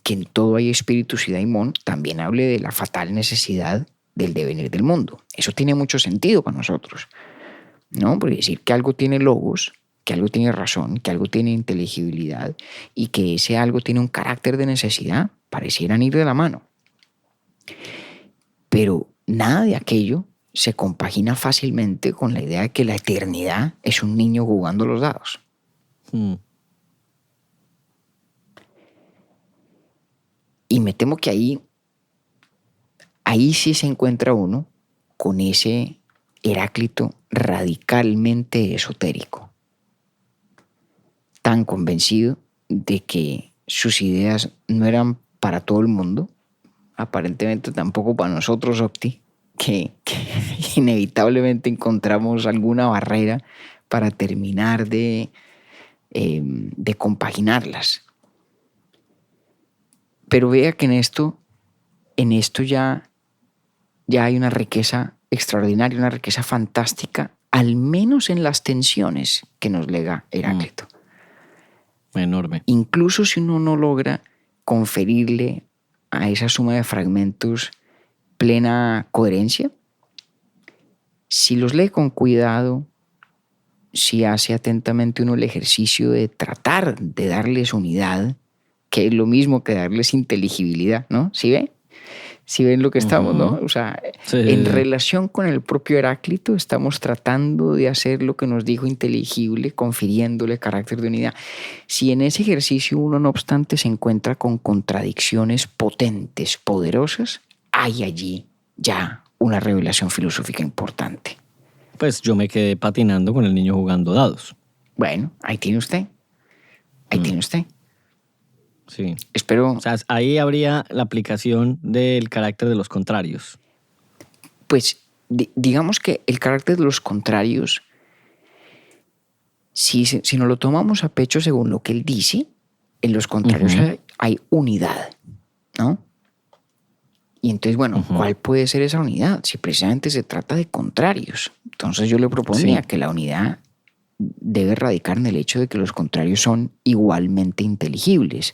que en todo hay espíritus y daimón, también hable de la fatal necesidad del devenir del mundo. Eso tiene mucho sentido para nosotros, ¿no? Porque decir que algo tiene logos, que algo tiene razón, que algo tiene inteligibilidad y que ese algo tiene un carácter de necesidad, parecieran ir de la mano. Pero nada de aquello se compagina fácilmente con la idea de que la eternidad es un niño jugando los dados. Y me temo que ahí sí se encuentra uno con ese Heráclito radicalmente esotérico, tan convencido de que sus ideas no eran para todo el mundo, aparentemente tampoco para nosotros, Octi, que inevitablemente encontramos alguna barrera para terminar de compaginarlas. Pero vea que en esto ya hay una riqueza extraordinaria, una riqueza fantástica, al menos en las tensiones que nos lega Heráclito. Enorme. Incluso si uno no logra conferirle a esa suma de fragmentos plena coherencia, si los lee con cuidado, si hace atentamente uno el ejercicio de tratar de darles unidad, que es lo mismo que darles inteligibilidad, ¿no? ¿Sí ven? ¿Sí ven lo que estamos, no? O sea, sí. En relación con el propio Heráclito estamos tratando de hacer lo que nos dijo inteligible, confiriéndole carácter de unidad. Si en ese ejercicio uno, no obstante, se encuentra con contradicciones potentes, poderosas, hay allí ya una revelación filosófica importante. Pues yo me quedé patinando con el niño jugando dados. Bueno, ahí tiene usted. Tiene usted. Sí. Espero. O sea, ahí habría la aplicación del carácter de los contrarios. Pues digamos que el carácter de los contrarios, si nos lo tomamos a pecho según lo que él dice, en los contrarios hay unidad, ¿no? Y entonces, bueno, ¿cuál puede ser esa unidad? Si precisamente se trata de contrarios. Entonces yo le proponía que la unidad debe radicar en el hecho de que los contrarios son igualmente inteligibles.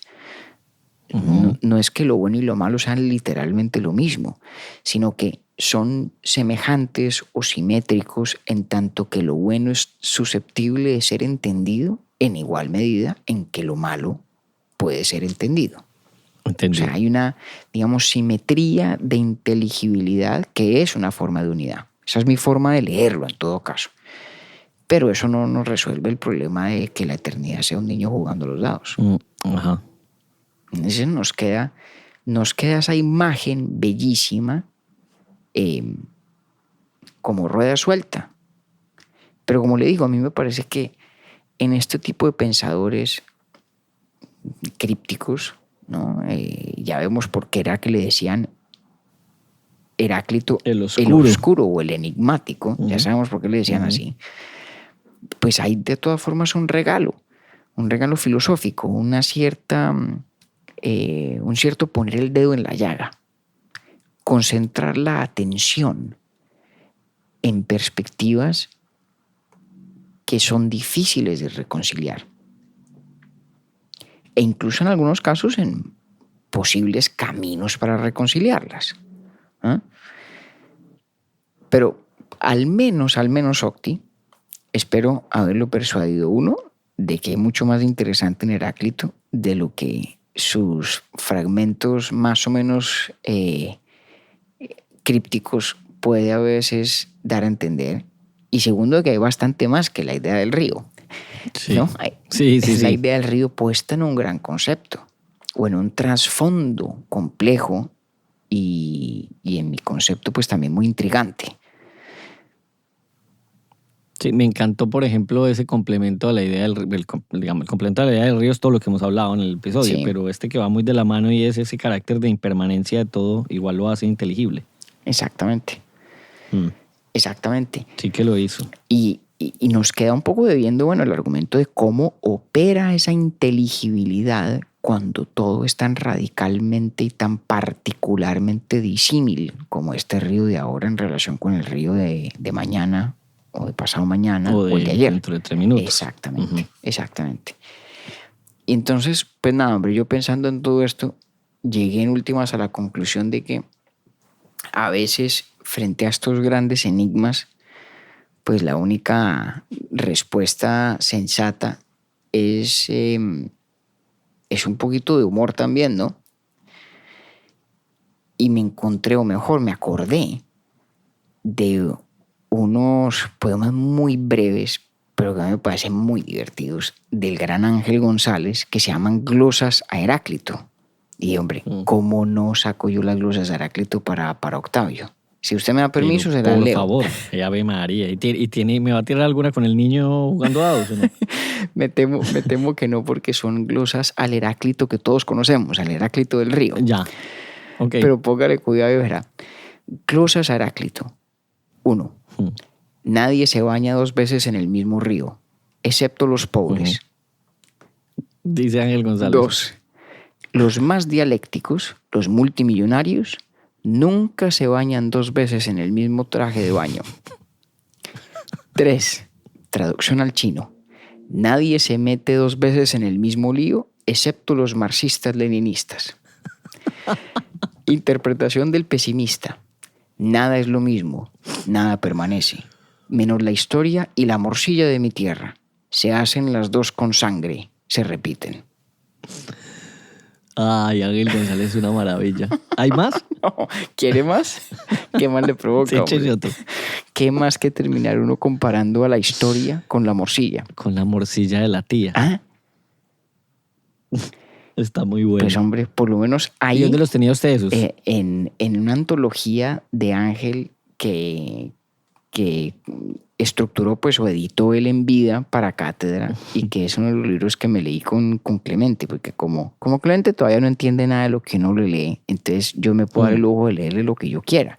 No es que lo bueno y lo malo sean literalmente lo mismo, sino que son semejantes o simétricos en tanto que lo bueno es susceptible de ser entendido en igual medida en que lo malo puede ser entendido. Entendido. O sea, hay una, digamos, simetría de inteligibilidad que es una forma de unidad. Esa es mi forma de leerlo en todo caso. Pero eso no nos resuelve el problema de que la eternidad sea un niño jugando los dados. Ajá. Entonces nos queda esa imagen bellísima como rueda suelta. Pero como le digo, a mí me parece que en este tipo de pensadores crípticos, ¿no? Ya vemos por qué era que le decían Heráclito el oscuro o el enigmático. Ya sabemos por qué le decían así. Pues hay de todas formas un regalo filosófico, un cierto poner el dedo en la llaga, concentrar la atención en perspectivas que son difíciles de reconciliar e incluso en algunos casos en posibles caminos para reconciliarlas. Pero al menos, Octi, espero haberlo persuadido uno de que hay mucho más interesante en Heráclito de lo que sus fragmentos más o menos crípticos puede a veces dar a entender. Y segundo, que hay bastante más que la idea del río. Sí. ¿No? Sí. La idea del río puesta en un gran concepto o en un trasfondo complejo y en mi concepto pues también muy intrigante. Sí, me encantó, por ejemplo, ese complemento a la idea el complemento a la idea del río es todo lo que hemos hablado en el episodio, pero que va muy de la mano y es ese carácter de impermanencia de todo, igual lo hace inteligible. Exactamente. Exactamente. Sí que lo hizo. Y nos queda un poco debiendo, el argumento de cómo opera esa inteligibilidad cuando todo es tan radicalmente y tan particularmente disímil como este río de ahora en relación con el río de mañana o de pasado mañana o el de ayer. Dentro de 3 minutos. Exactamente. Y entonces, pues nada, hombre, yo pensando en todo esto, llegué en últimas a la conclusión de que a veces frente a estos grandes enigmas, pues la única respuesta sensata es un poquito de humor también, ¿no? Y me encontré, o mejor, me acordé de unos poemas muy breves, pero que a mí me parecen muy divertidos, del gran Ángel González, que se llaman Glosas a Heráclito. Y hombre, ¿cómo no saco yo las glosas de Heráclito para Octavio? Si usted me da permiso, se las Por leo. favor, Ave María. ¿Me va a tirar alguna con el niño jugando dados o no? Me temo que no, porque son glosas al Heráclito que todos conocemos, al Heráclito del río. Ya, ok. Pero póngale cuidado y verá. Glosas a Heráclito. 1. Nadie se baña 2 veces en el mismo río, excepto los pobres. Dice Ángel González. 2. Los más dialécticos, los multimillonarios, nunca se bañan 2 veces en el mismo traje de baño. 3. Traducción al chino. Nadie se mete 2 veces en el mismo lío, excepto los marxistas-leninistas. Interpretación del pesimista. Nada es lo mismo, nada permanece, menos la historia y la morcilla de mi tierra. Se hacen las dos con sangre, se repiten. Ay, Ángel González es una maravilla. ¿Hay más? No, ¿quiere más? ¿Qué más le provoca? Sí, hombre? échese otro. ¿Qué más que terminar uno comparando a la historia con la morcilla? Con la morcilla de la tía. ¿Ah? Está muy bueno. Pues hombre, por lo menos ¿Y ahí dónde los tenía usted esos? en una antología de Ángel que estructuró pues o editó él en vida para Cátedra y que es uno de los libros que me leí con Clemente, porque como Clemente todavía no entiende nada de lo que uno le lee, entonces yo me puedo dar el lujo de leerle lo que yo quiera,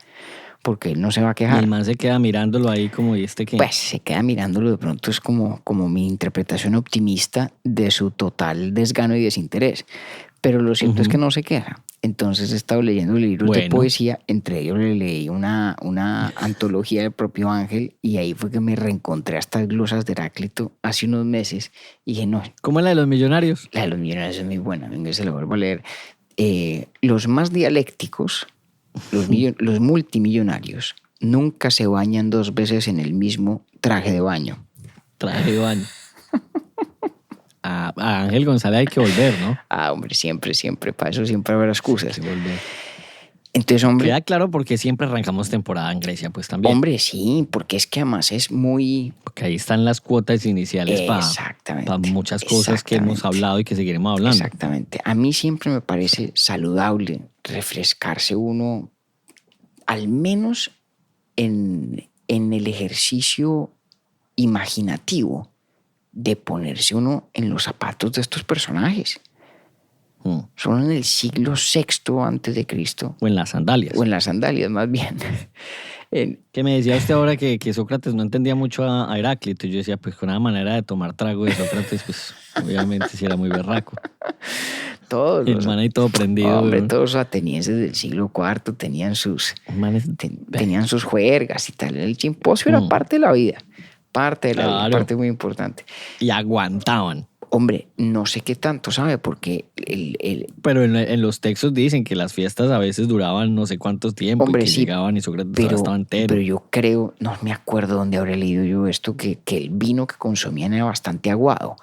porque él no se va a Y quejar. el man se queda mirándolo ahí como, ¿y este qué? Pues se queda mirándolo, de pronto es como mi interpretación optimista de su total desgano y desinterés. Pero lo cierto es que no se queja. Entonces he estado leyendo libros de poesía, entre ellos le leí una antología del propio Ángel y ahí fue que me reencontré a estas glosas de Heráclito hace unos meses y dije, no, ¿Cómo es la de los millonarios? la de los millonarios es muy buena, venga, se la vuelvo a leer. Los más dialécticos, los multimillonarios, nunca se bañan 2 veces en el mismo traje de baño. Traje de baño. A Ángel González hay que volver, ¿no? Ah, hombre, siempre, para eso siempre habrá excusas. Hay que volver. Entonces, hombre... Queda claro porque siempre arrancamos temporada en Grecia, pues también. Hombre, sí, porque es que además es muy... Porque ahí están las cuotas iniciales para muchas cosas que hemos hablado y que seguiremos hablando. Exactamente. A mí siempre me parece saludable refrescarse uno, al menos en el ejercicio imaginativo de ponerse uno en los zapatos de estos personajes. Son en el siglo VI antes de Cristo. O en las sandalias. O en las sandalias, más bien. Que me decía usted ahora que Sócrates no entendía mucho a Heráclito. Y yo decía, pues con una manera de tomar trago de Sócrates, pues obviamente sí era muy berraco. Todos el man ahí todo prendido. Hombre, todos los atenienses del siglo IV tenían sus juergas y tal. El chimposio era parte de la vida. Parte de la vida, parte muy importante. Y aguantaban. Hombre, no sé qué tanto, ¿sabe? Porque Pero en los textos dicen que las fiestas a veces duraban no sé cuántos tiempos. Hombre, y que sí, llegaban y Sócrates estaba entero. Pero yo creo, no me acuerdo dónde habré leído yo esto, que el vino que consumían era bastante aguado.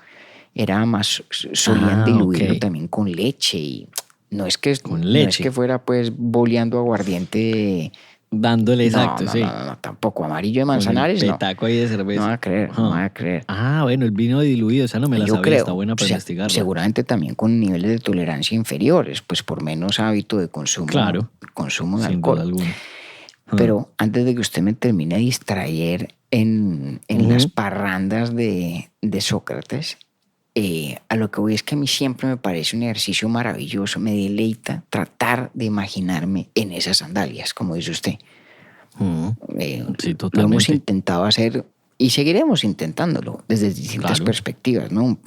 Era más, solían diluirlo también con leche. Y no es que fuera pues boleando aguardiente... Dándole exacto, sí. No, tampoco. Amarillo de Manzanares, no. Petaco ahí de cerveza. No va a creer. Ah, bueno, el vino diluido, esa no me la sabía, creo, está buena para investigarla. Seguramente también con niveles de tolerancia inferiores, pues por menos hábito de consumo, consumo de alcohol. Sin duda alguna. Pero antes de que usted me termine de distraer en las parrandas de Sócrates, a lo que voy es que a mí siempre me parece un ejercicio maravilloso, me deleita tratar de imaginarme en esas sandalias, como dice usted. Sí, totalmente. Lo hemos intentado hacer y seguiremos intentándolo desde distintas perspectivas, ¿no?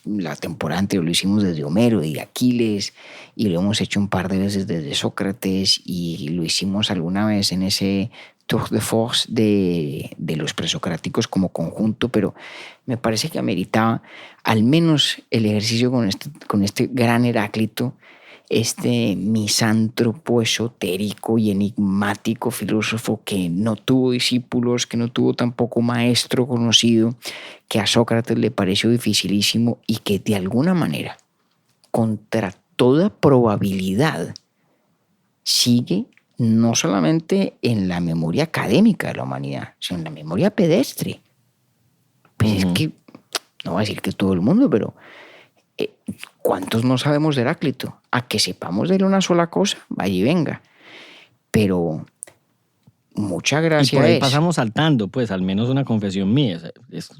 La temporada anterior lo hicimos desde Homero y Aquiles, y lo hemos hecho un par de veces desde Sócrates, y lo hicimos alguna vez en ese tour de force de los presocráticos como conjunto, pero me parece que ameritaba al menos el ejercicio con este gran Heráclito, este misántropo esotérico y enigmático filósofo que no tuvo discípulos, que no tuvo tampoco maestro conocido, que a Sócrates le pareció dificilísimo y que de alguna manera, contra toda probabilidad, sigue no solamente en la memoria académica de la humanidad, sino en la memoria pedestre. Pues es que, no voy a decir que todo el mundo, pero ¿Cuántos no sabemos de Heráclito? A que sepamos de él una sola cosa, vaya y venga. Pero mucha Y gracia por ahí es. pasamos saltando, pues al menos una confesión mía.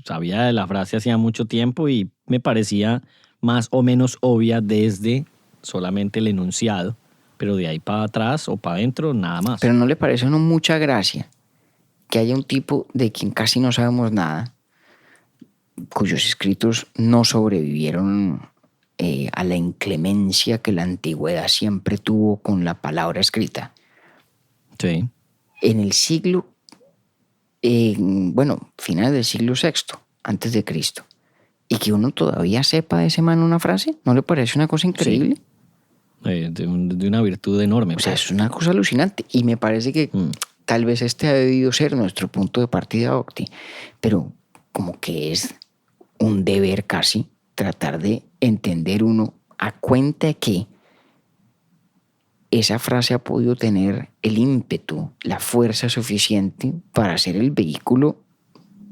Sabía de la frase hacía mucho tiempo y me parecía más o menos obvia desde solamente el enunciado, pero de ahí para atrás o para adentro nada más. Pero ¿no le parece a uno mucha gracia que haya un tipo de quien casi no sabemos nada, cuyos escritos no sobrevivieron a la inclemencia que la antigüedad siempre tuvo con la palabra escrita? Sí, En el siglo, finales del siglo VI, antes de Cristo, y que uno todavía sepa de ese man una frase, ¿no le parece una cosa increíble? de una virtud enorme. O sea, pues. es una cosa alucinante. Y me parece que tal vez este ha debido ser nuestro punto de partida, Octi, pero como que es un deber casi tratar de entender uno a cuenta de que esa frase ha podido tener el ímpetu, la fuerza suficiente para ser el vehículo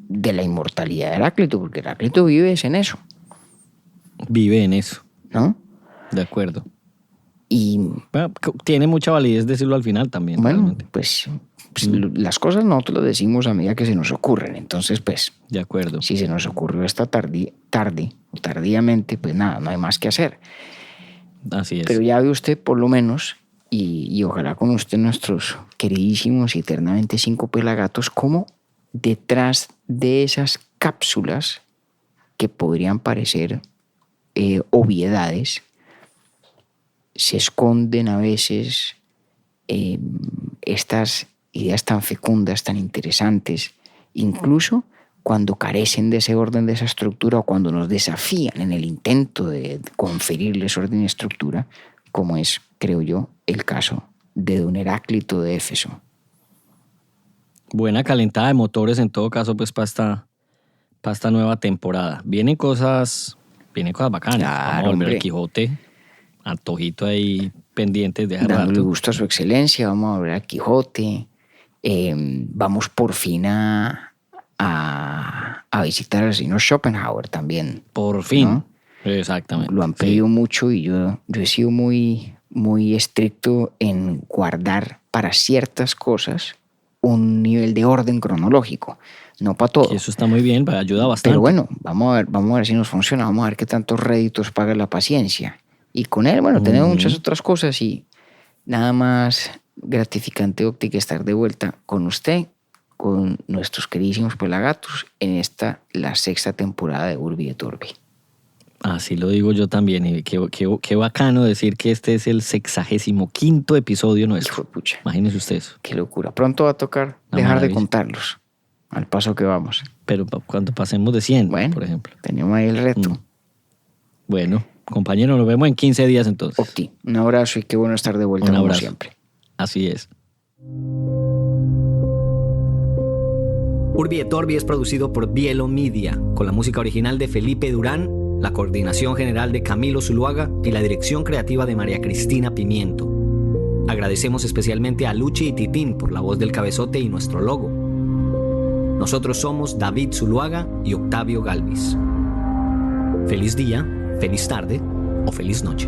de la inmortalidad de Heráclito, porque Heráclito vive es en eso, Vive en eso, ¿no? de acuerdo. Y Bueno, tiene mucha validez decirlo al final también. bueno, realmente. pues las cosas nosotros las decimos a medida que se nos ocurren. Entonces, pues, De acuerdo. si se nos ocurrió esta tarde o tardíamente, pues nada, no hay más que hacer. Así es. Pero ya ve usted por lo menos, y ojalá con usted nuestros queridísimos y eternamente 5 pelagatos, como detrás de esas cápsulas que podrían parecer obviedades, se esconden a veces estas ideas tan fecundas, tan interesantes, incluso cuando carecen de ese orden, de esa estructura, o cuando nos desafían en el intento de conferirles orden y estructura, como es, creo yo, el caso de don Heráclito de Éfeso. Buena calentada de motores en todo caso, pues para esta nueva temporada. Vienen cosas bacanas. Claro, Vamos a volver hombre. al Quijote. Antojito ahí pendientes de hace Dándole rato. gusto a su excelencia, vamos a ver al Quijote, vamos por fin a visitar al señor Schopenhauer también. Por fin. ¿No? Exactamente. Lo han pedido mucho y yo he sido muy, muy estricto en guardar para ciertas cosas un nivel de orden cronológico, no para todo. Y eso está muy bien, ayuda bastante. Pero bueno, vamos a ver si nos funciona, vamos a ver qué tantos réditos paga la paciencia. Y con él, bueno, tenemos muchas otras cosas y nada más gratificante, Octi, que estar de vuelta con usted, con nuestros queridísimos pelagatos en la 6ª temporada de Urbi et Orbi. Así lo digo yo también. Y qué bacano decir que este es el 65º episodio nuestro. Hijo de pucha, Imagínense ustedes. qué locura. Pronto va a tocar Una dejar de maravilla. contarlos al paso que vamos. Pero cuando pasemos de 100, Bueno, por ejemplo. tenemos ahí el reto. Bueno, compañero, nos vemos en 15 días entonces. Octi, un abrazo y qué bueno estar de vuelta Un como abrazo. siempre. Así es. Urbi et Orbi es producido por Bielo Media, con la música original de Felipe Durán, la coordinación general de Camilo Zuluaga y la dirección creativa de María Cristina Pimiento. Agradecemos especialmente a Luchi y Titín por la voz del cabezote y nuestro logo. Nosotros somos David Zuluaga y Octavio Galvis. Feliz día, feliz tarde o feliz noche.